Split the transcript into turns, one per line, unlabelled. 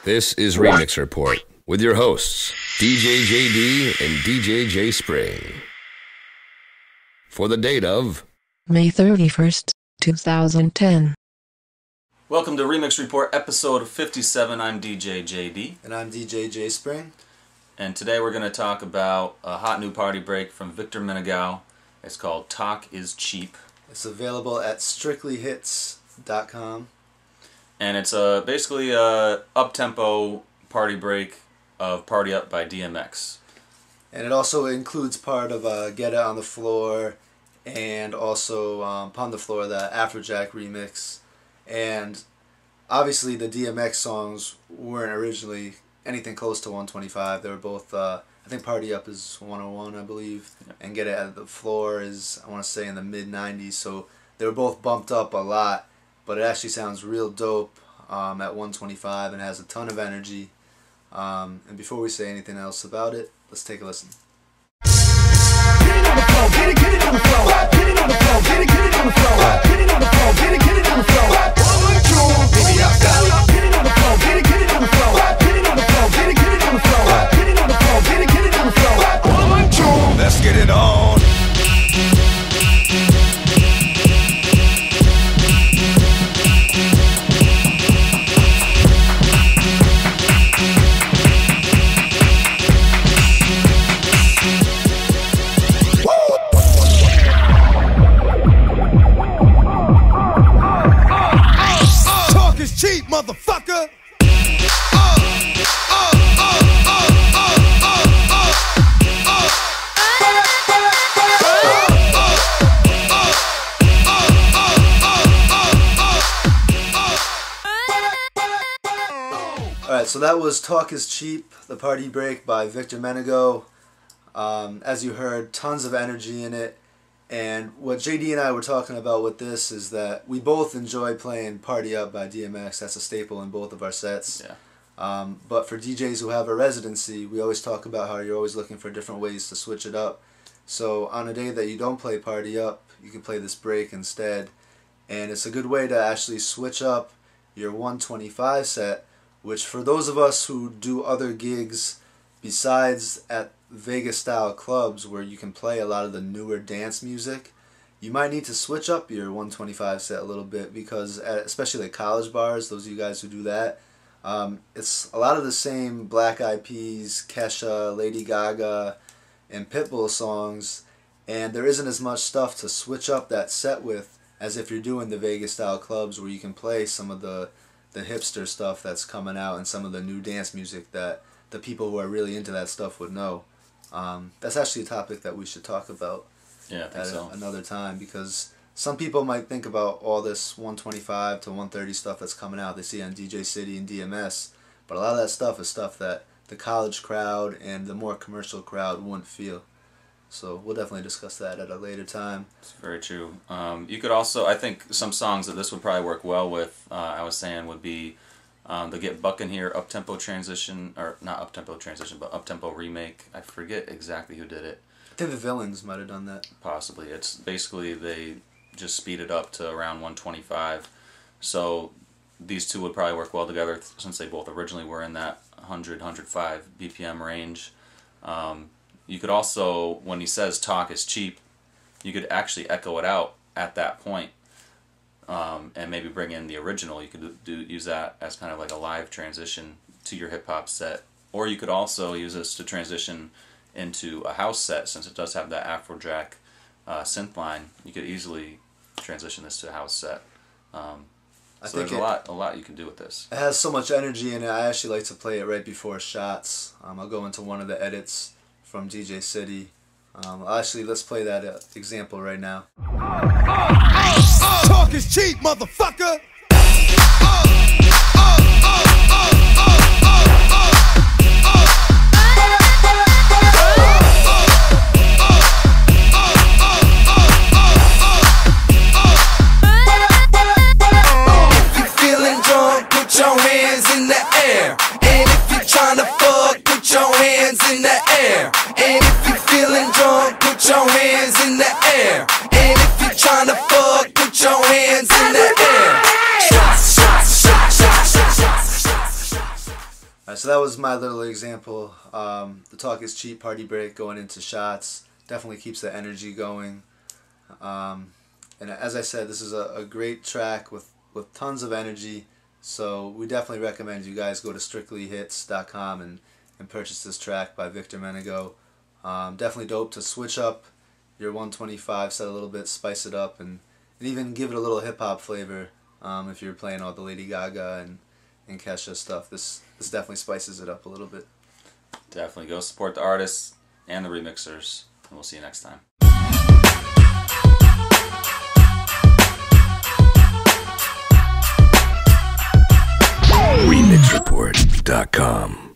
This is Remix Report with your hosts, DJ JD and DJ J Spring. For the date of
May 31st, 2010.
Welcome to Remix Report, episode 57. I'm DJ JD.
And I'm DJ J Spring.
And today we're going to talk about a hot new party break from Victor Menegaux. It's called Talk is Cheap.
It's available at strictlyhits.com.
And it's basically a up-tempo party break of Party Up by DMX.
And it also includes part of Get It On The Floor and also Pon the Floor, the Afrojack remix. And obviously the DMX songs weren't originally anything close to 125. They were both, I think Party Up is 101, I believe. Yep. And Get It On The Floor is, I want to say, in the mid-90s. So they were both bumped up a lot. But it actually sounds real dope at 125 and has a ton of energy. And before we say anything else about it, let's take a listen.
Get it on the floor, get it on the floor, get it on the floor, get it on the floor, get it on the floor, get it on the floor. Baby, I got it. Get it on the floor, get it on the floor, get it on the floor, get it on the floor, get it on the floor, get it on the floor. Let's get it on.
Cheap, motherfucker!
Alright, so that was Talk is Cheap, the party break by Victor Menegaux. As you heard, tons of energy in it. And what JD and I were talking about with this is that we both enjoy playing Party Up by DMX. That's a staple in both of our sets.
Yeah.
But for DJs who have a residency, we always talk about how you're always looking for different ways to switch it up. So on a day that you don't play Party Up, you can play this break instead. And it's a good way to actually switch up your 125 set, which for those of us who do other gigs besides at Vegas style clubs where you can play a lot of the newer dance music, you might need to switch up your 125 set a little bit, because especially like college bars, those of you guys who do that, it's a lot of the same Black Eyed Peas, Kesha, Lady Gaga, and Pitbull songs, and there isn't as much stuff to switch up that set with as if you're doing the Vegas style clubs where you can play some of the hipster stuff that's coming out and some of the new dance music that the people who are really into that stuff would know. That's actually a topic that we should talk about another time, because some people might think about all this 125 to 130 stuff that's coming out they see on DJ City and DMS, but a lot of that stuff is stuff that the college crowd and the more commercial crowd wouldn't feel. So we'll definitely discuss that at a later time.
It's very true. You could also, I think some songs that this would probably work well with, I was saying, would be the Get Buck in Here up-tempo transition, or not up-tempo transition, but up-tempo remake. I forget exactly who did it.
I think the Villains might have done that.
Possibly. It's basically they just speed it up to around 125. So these two would probably work well together since they both originally were in that 100, 105 BPM range. You could also, when he says talk is cheap, you could actually echo it out at that point. And maybe bring in the original. You could use that as kind of like a live transition to your hip-hop set. Or you could also use this to transition into a house set, since it does have that Afrojack synth line. You could easily transition this to a house set. So there's a lot you can do with this. It
has so much energy in it. I actually like to play it right before shots. I'll go into one of the edits from DJ City. Actually, let's play that example right now.
Talk is cheap, motherfucker!
If you feeling drunk, put your hands in the air. And if you tryna fuck, put your hands in the air. And if you feeling drunk, put your hands in the air. And if you tryna fuck, put your hands in the air. Shots, shots, shots, shots, shots, shots, shots.
So that was my little example. The Talk is Cheap party break going into shots. Definitely keeps the energy going. And as I said, this is a great track with tons of energy. So we definitely recommend you guys go to strictlyhits.com and purchase this track by Victor Menegaux. Definitely dope to switch up your 125 set a little bit, spice it up, and even give it a little hip-hop flavor if you're playing all the Lady Gaga and Kesha stuff. This definitely spices it up a little bit.
Definitely go support the artists and the remixers, and we'll see you next time.
Remixreport.com